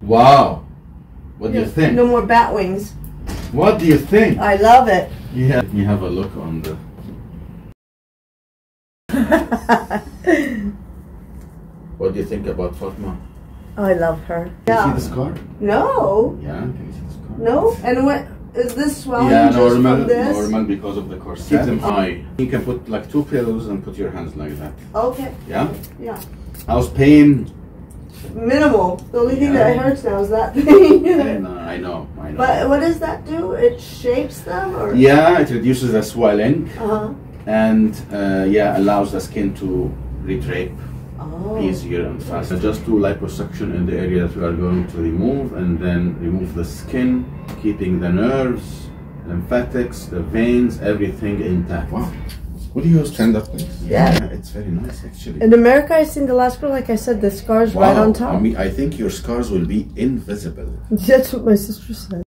Wow. What do you think? No more bat wings. What do you think? I love it. Yeah. Let me have a look on the... What do you think about Fatma? I love her. Can Yeah. you see the scar? No. Yeah, can you see the scar? No? And what is this swelling just normal, from this? normal because of the corset. Keep them high. You can put like 2 pillows and put your hands like that. Okay. Yeah? Yeah. How's pain? Minimal. The only thing Yeah. that hurts now is that thing. I know. But what does that do? It shapes them, or? Yeah, it reduces the swelling and allows the skin to retrape easier and faster. Just do liposuction in the area that we are going to remove, and then remove the skin, keeping the nerves, lymphatics, the veins, everything intact. Wow. What do you stand up with? Yeah. It's very nice actually. In America, I seen the last girl, like I said, the scars right on top. I think your scars will be invisible. That's what my sister said.